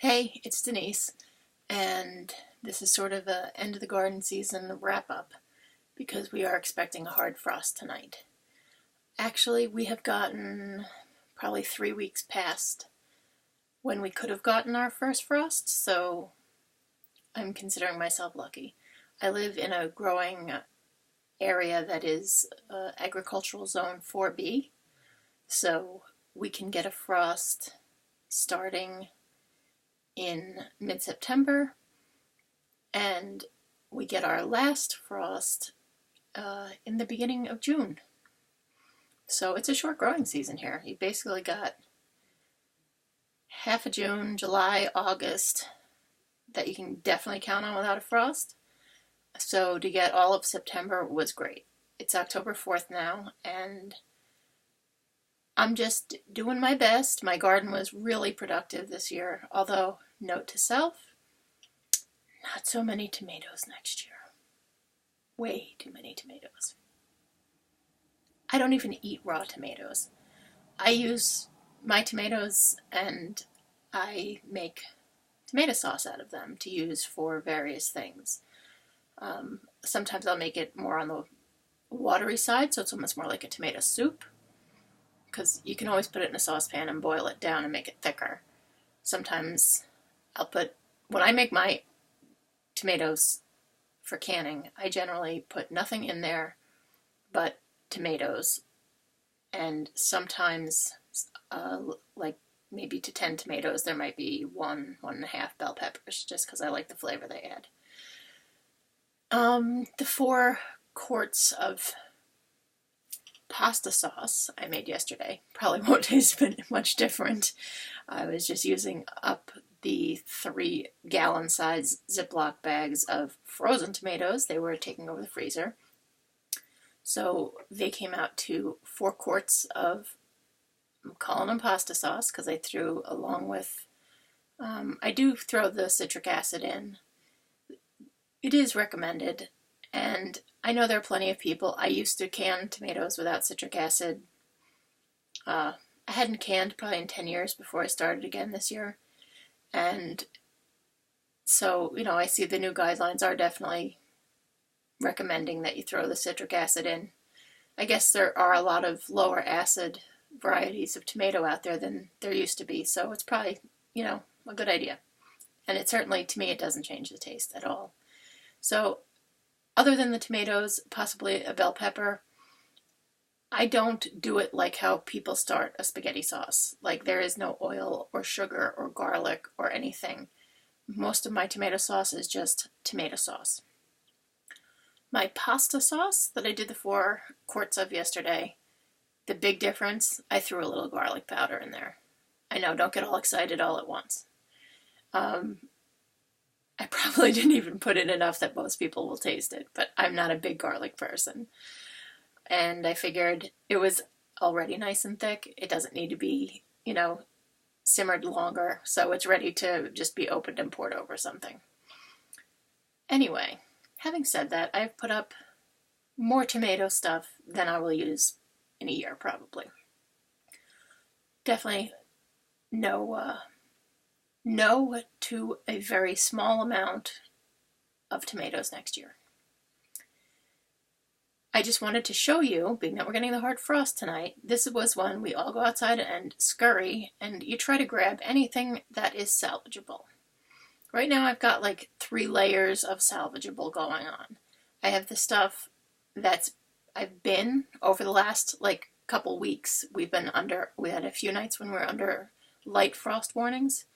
Hey, it's Denise, and this is sort of a end of the garden season wrap up because we are expecting a hard frost tonight. Actually, we have gotten probably 3 weeks past when we could have gotten our first frost, so I'm considering myself lucky. I live in a growing area that is agricultural zone 4B, so we can get a frost starting in mid-September, and we get our last frost in the beginning of June. So it's a short growing season here. You basically got half of June, July, August that you can definitely count on without a frost. So to get all of September was great. It's October 4th now, and I'm just doing my best. My garden was really productive this year, although, note to self, not so many tomatoes next year. Way too many tomatoes. I don't even eat raw tomatoes. I use my tomatoes and I make tomato sauce out of them to use for various things. Sometimes I'll make it more on the watery side, so it's almost more like a tomato soup, because you can always put it in a saucepan and boil it down and make it thicker. Sometimes when I make my tomatoes for canning, I generally put nothing in there but tomatoes, and sometimes like maybe to 10 tomatoes there might be one and a half bell peppers, just because I like the flavor they add. The 4 quarts of pasta sauce I made yesterday probably won't taste much different. I was just using up the 3-gallon size Ziploc bags of frozen tomatoes. They were taking over the freezer. So they came out to 4 quarts of, I'm calling them pasta sauce because I threw along with, I do throw the citric acid in. It is recommended, and I know there are plenty of people. I used to can tomatoes without citric acid. I hadn't canned probably in 10 years before I started again this year. And so, I see the new guidelines are definitely recommending that you throw the citric acid in. I guess there are a lot of lower acid varieties of tomato out there than there used to be, so it's probably, a good idea. And it certainly, to me, it doesn't change the taste at all. So, other than the tomatoes, possibly a bell pepper, I don't do it like how people start a spaghetti sauce. Like, there is no oil or sugar or garlic or anything. Most of my tomato sauce is just tomato sauce. My pasta sauce that I did the 4 quarts of yesterday, the big difference, I threw a little garlic powder in there. I know, don't get all excited all at once. I probably didn't even put in enough that most people will taste it, but I'm not a big garlic person. And I figured it was already nice and thick. It doesn't need to be, simmered longer, so it's ready to just be opened and poured over something. Anyway, having said that, I've put up more tomato stuff than I will use in a year, probably. Definitely no to a very small amount of tomatoes next year. I just wanted to show you, being that we're getting the hard frost tonight, this was when we all go outside and scurry, and you try to grab anything that is salvageable. Right now I've got like 3 layers of salvageable going on. I have the stuff I've been, over the last couple weeks, we had a few nights when we were under light frost warnings.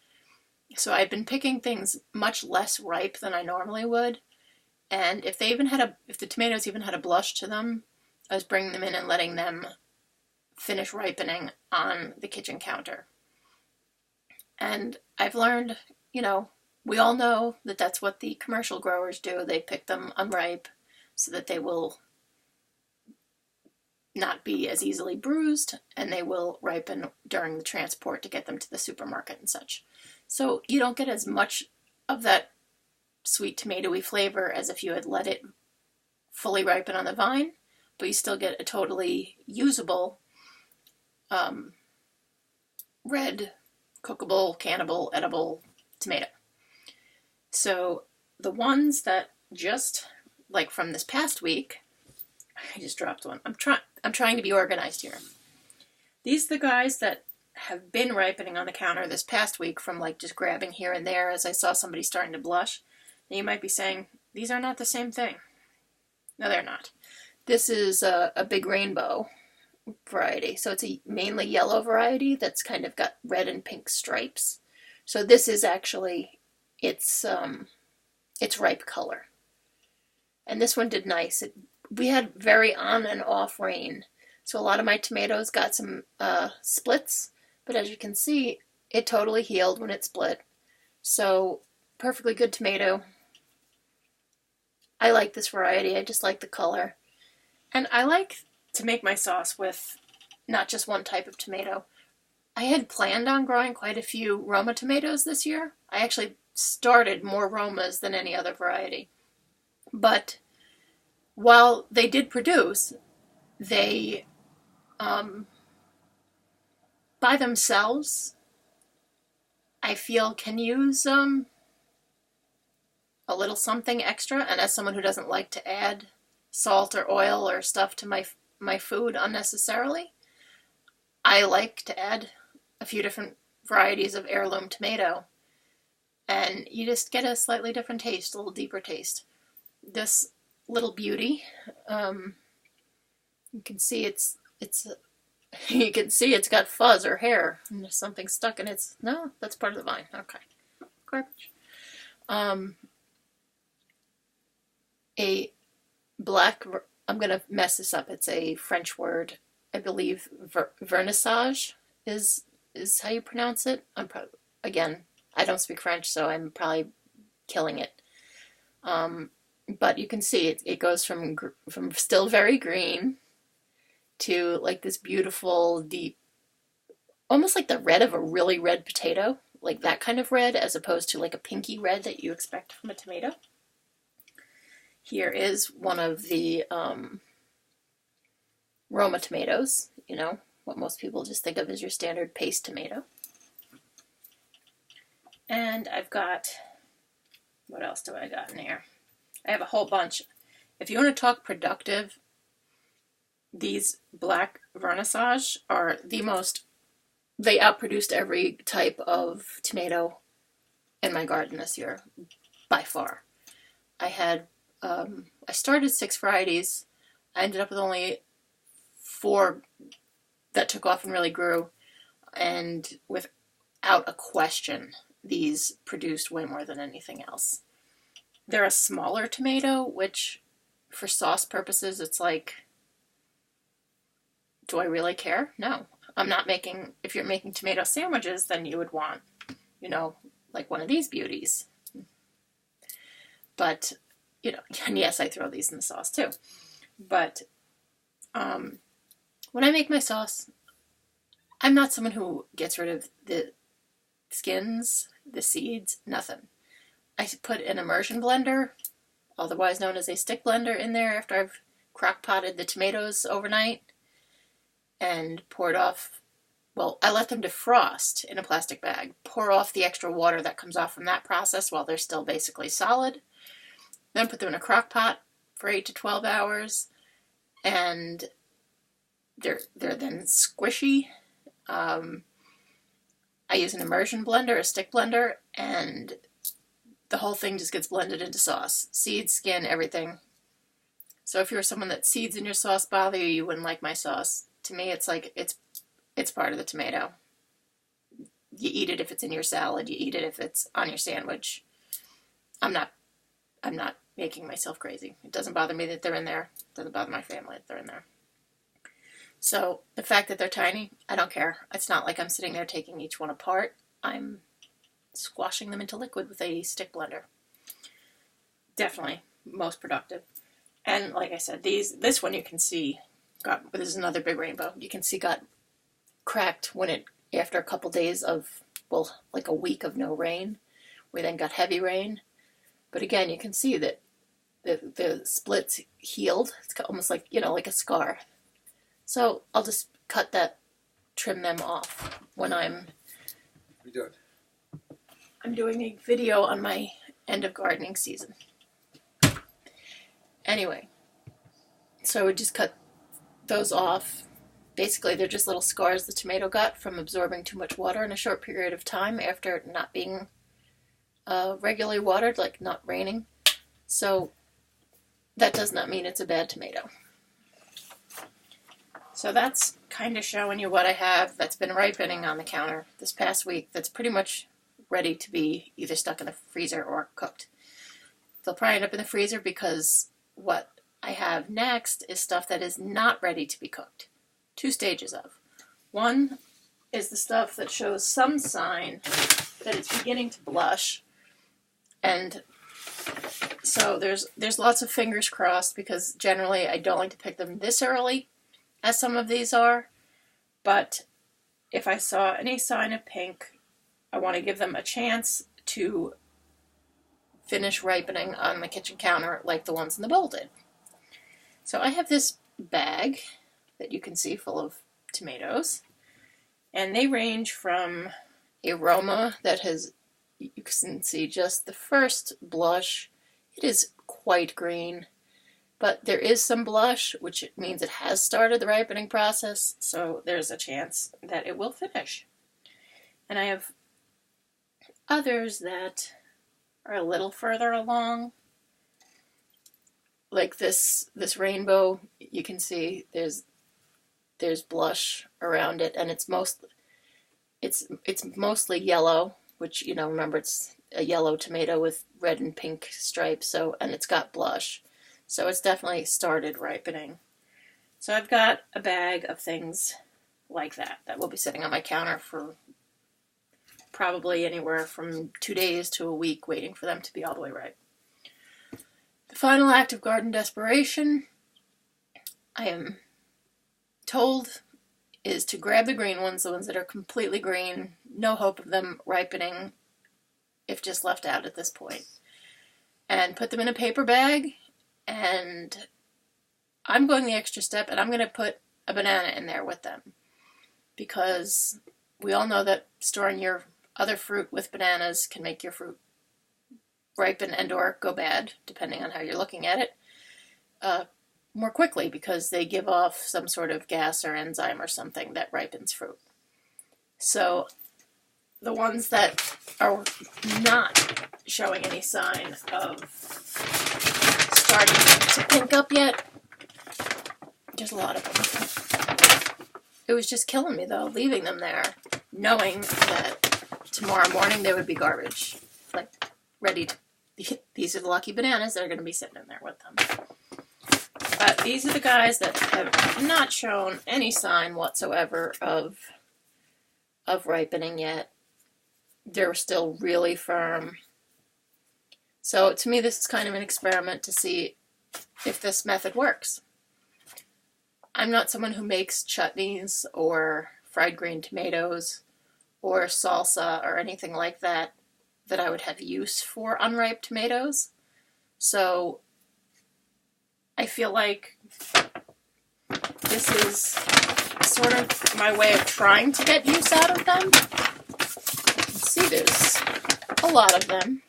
So I've been picking things much less ripe than I normally would. And if the tomatoes even had a blush to them, I was bringing them in and letting them finish ripening on the kitchen counter. And I've learned, we all know that that's what the commercial growers do. They pick them unripe so that they will not be as easily bruised, and they will ripen during the transport to get them to the supermarket and such. So you don't get as much of that sweet tomatoey flavor as if you had let it fully ripen on the vine, but you still get a totally usable red, cookable, cannable, edible tomato. So the ones that just, like from this past week, I just dropped one. I'm trying to be organized here. These are the guys that have been ripening on the counter this past week from like just grabbing here and there as I saw somebody starting to blush. And you might be saying, these are not the same thing. No, they're not. This is a big rainbow variety. So it's a mainly yellow variety that's kind of got red and pink stripes. So this is actually its ripe color. And this one did nice. We had very on and off rain. So a lot of my tomatoes got some splits. But as you can see, it totally healed when it split. So perfectly good tomato. I like this variety. I just like the color. And I like to make my sauce with not just one type of tomato. I had planned on growing quite a few Roma tomatoes this year. I actually started more Romas than any other variety. But while they did produce, they, by themselves, I feel can use a little something extra. And as someone who doesn't like to add salt or oil or stuff to my food unnecessarily, I like to add a few different varieties of heirloom tomato, and you just get a slightly different taste, a little deeper taste. This little beauty, you can see it's you can see it's got fuzz or hair, and there's something stuck in it. No, that's part of the vine. Okay, garbage. A black, I'm going to mess this up. It's a French word. I believe vernissage is how you pronounce it. Again, I don't speak French, so I'm probably killing it. But you can see it goes from still very green to like this beautiful, deep, almost like the red of a really red potato, like that kind of red, as opposed to like a pinky red that you expect from a tomato. Here is one of the Roma tomatoes, you know, what most people just think of as your standard paste tomato. And I've got, what else do I got in here? I have a whole bunch. If you want to talk productive, these black vernissage are the most, they outproduced every type of tomato in my garden this year, by far. I started 6 varieties. I ended up with only 4 that took off and really grew. And without a question, these produced way more than anything else. They're a smaller tomato, which for sauce purposes, it's like, do I really care? No. I'm not making, if you're making tomato sandwiches, then you would want, you know, like one of these beauties. But, you know, and yes, I throw these in the sauce too. But when I make my sauce, I'm not someone who gets rid of the skins, the seeds, nothing. I put an immersion blender, otherwise known as a stick blender, in there after I've crock-potted the tomatoes overnight and poured off, well, I let them defrost in a plastic bag. Pour off the extra water that comes off from that process while they're still basically solid. Then put them in a crock pot for 8 to 12 hours, and they're then squishy. I use an immersion blender, a stick blender, and the whole thing just gets blended into sauce. Seeds, skin, everything. So if you're someone that seeds in your sauce bother you, you wouldn't like my sauce. To me, it's like, it's part of the tomato. You eat it if it's in your salad. You eat it if it's on your sandwich. I'm not making myself crazy. It doesn't bother me that they're in there. It doesn't bother my family that they're in there. So the fact that they're tiny, I don't care. It's not like I'm sitting there taking each one apart. I'm squashing them into liquid with a stick blender. Definitely most productive. And like I said, this one you can see this is another big rainbow. You can see got cracked when after a couple days of, well, like a week of no rain. We then got heavy rain. But again, you can see that the splits healed. It's almost like, you know, like a scar. So I'll just trim them off when I'm I'm doing a video on my end of gardening season. Anyway, so I would just cut those off. Basically, they're just little scars the tomato got from absorbing too much water in a short period of time after not being regularly watered, like not raining. So that does not mean it's a bad tomato. So that's kind of showing you what I have that's been ripening on the counter this past week that's pretty much ready to be either stuck in the freezer or cooked. They'll probably end up in the freezer because what I have next is stuff that is not ready to be cooked. 2 stages of. One is the stuff that shows some sign that it's beginning to blush, and so there's lots of fingers crossed because generally I don't like to pick them this early, as some of these are, but if I saw any sign of pink, I want to give them a chance to finish ripening on the kitchen counter like the ones in the bowl did. So I have this bag that you can see full of tomatoes, and they range from aroma that has, you can see just the first blush. It is quite green, but there is some blush, which means it has started the ripening process, so there's a chance that it will finish. And I have others that are a little further along, like this rainbow. You can see there's blush around it, and it's mostly yellow, which, you know, remember it's a yellow tomato with red and pink stripes, so, and it's got blush. So it's definitely started ripening. So I've got a bag of things like that will be sitting on my counter for probably anywhere from 2 days to a week, waiting for them to be all the way ripe. The final act of garden desperation, I am told, is to grab the green ones, the ones that are completely green, no hope of them ripening if just left out at this point, and put them in a paper bag. And I'm going the extra step, and I'm going to put a banana in there with them, because we all know that storing your other fruit with bananas can make your fruit ripen and or go bad, depending on how you're looking at it, more quickly, because they give off some sort of gas or enzyme or something that ripens fruit. So the ones that are not showing any sign of starting to pink up yet, there's a lot of them. It was just killing me, though, leaving them there, knowing that tomorrow morning they would be garbage, like ready to. These are the lucky bananas that are going to be sitting in there with them. But these are the guys that have not shown any sign whatsoever of ripening yet. They're still really firm. So to me, this is kind of an experiment to see if this method works. I'm not someone who makes chutneys or fried green tomatoes or salsa or anything like that I would have use for unripe tomatoes. So I feel like this is sort of my way of trying to get use out of them. You can see there's a lot of them.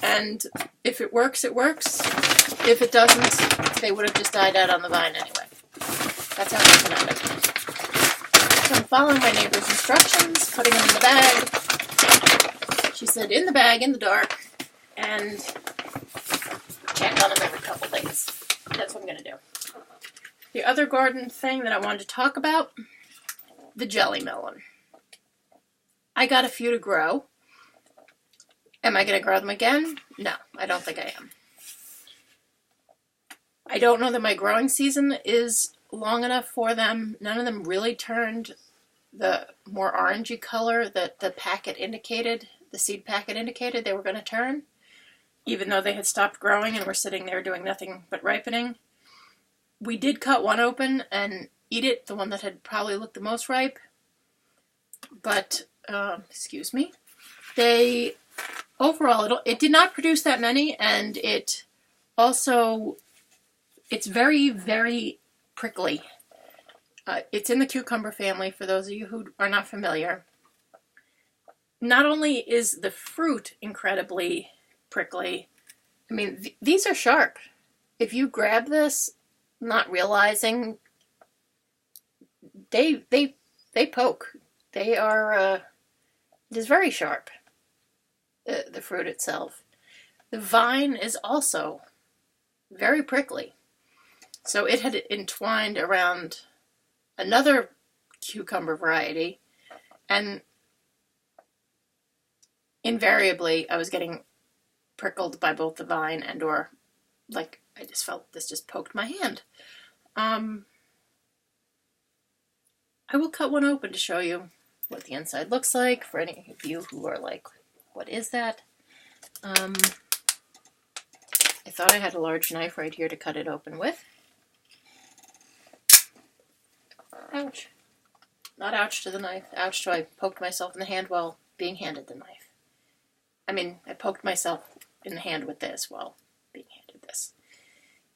And if it works, it works. If it doesn't, they would have just died out on the vine anyway. That's how I'm looking at it. So I'm following my neighbor's instructions, putting them in the bag. She said in the bag, in the dark, and check on them every couple days. That's what I'm going to do. The other garden thing that I wanted to talk about, the jelly melon. I got a few to grow. Am I going to grow them again? No, I don't think I am. I don't know that my growing season is long enough for them. None of them really turned the more orangey color that the packet indicated, the seed packet indicated they were going to turn, even though they had stopped growing and were sitting there doing nothing but ripening. We did cut one open and eat it, the one that had probably looked the most ripe, but, excuse me, they, overall, it did not produce that many, and it also, it's very, very prickly. It's in the cucumber family, for those of you who are not familiar. not only is the fruit incredibly prickly, I mean, these are sharp. If you grab this, not realizing, they poke. They are, it is very sharp, the fruit itself. The vine is also very prickly. So it had entwined around another cucumber variety, and invariably I was getting prickled by both the vine and or like I just felt this just poked my hand. I will cut one open to show you what the inside looks like for any of you who are like, what is that? I thought I had a large knife right here to cut it open with. Ouch. Not ouch to the knife. Ouch to I poked myself in the hand while being handed the knife. I mean, I poked myself in the hand with this while being handed this.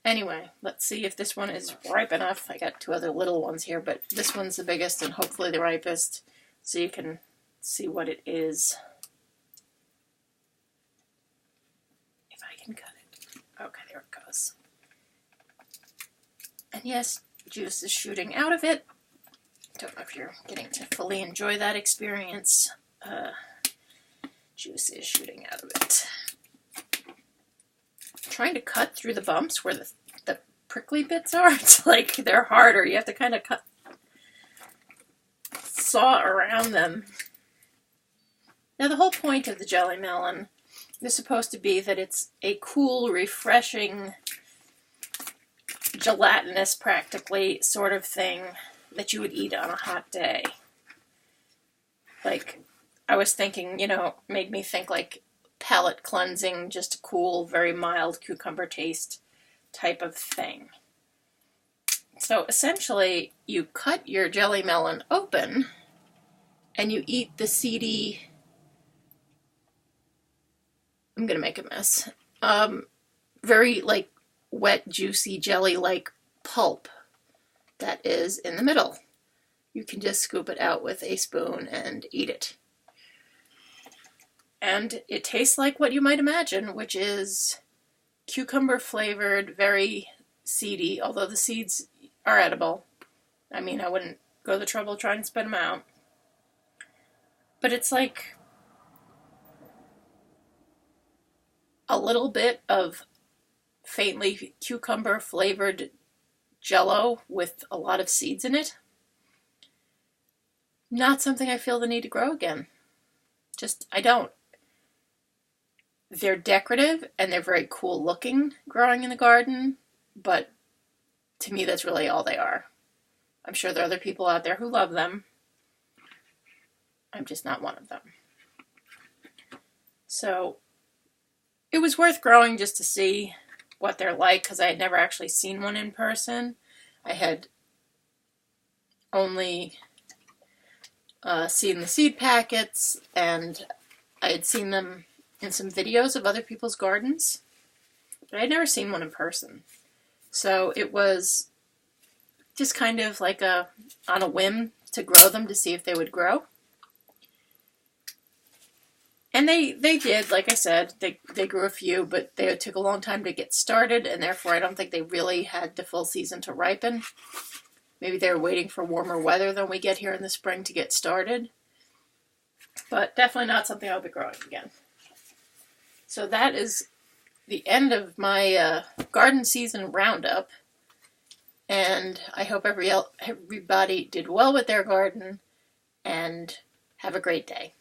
Anyway, let's see if this one is ripe enough. I got two other little ones here, but this one's the biggest and hopefully the ripest, so you can see what it is. If I can cut it. Okay, there it goes. And yes, juice is shooting out of it. Don't know if you're getting to fully enjoy that experience. Juice is shooting out of it. Trying to cut through the bumps where the prickly bits are, it's like they're harder. You have to kind of saw around them. Now the whole point of the jelly melon is supposed to be that it's a cool, refreshing, gelatinous practically sort of thing that you would eat on a hot day. Like, I was thinking, made me think like palate cleansing, just a cool, very mild cucumber taste type of thing. So essentially, you cut your jelly melon open and you eat the seedy, I'm gonna make a mess, very like wet, juicy, jelly-like pulp that is in the middle. You can just scoop it out with a spoon and eat it. And it tastes like what you might imagine, which is cucumber flavored, very seedy, although the seeds are edible. I mean, I wouldn't go the trouble of trying to spit them out. But it's like a little bit of faintly cucumber flavored Jell-O with a lot of seeds in it. Not something I feel the need to grow again. I don't. They're decorative and they're very cool looking growing in the garden, but to me that's really all they are. I'm sure there are other people out there who love them. I'm just not one of them. So it was worth growing just to see what they're like, because I had never actually seen one in person. I had only seen the seed packets, and I had seen them in some videos of other people's gardens, but I had never seen one in person. So it was just kind of like on a whim to grow them to see if they would grow. And they did, like I said, they grew a few, but they took a long time to get started, and therefore I don't think they really had the full season to ripen. Maybe they were waiting for warmer weather than we get here in the spring to get started. But definitely not something I'll be growing again. So that is the end of my garden season roundup. And I hope everybody did well with their garden, and have a great day.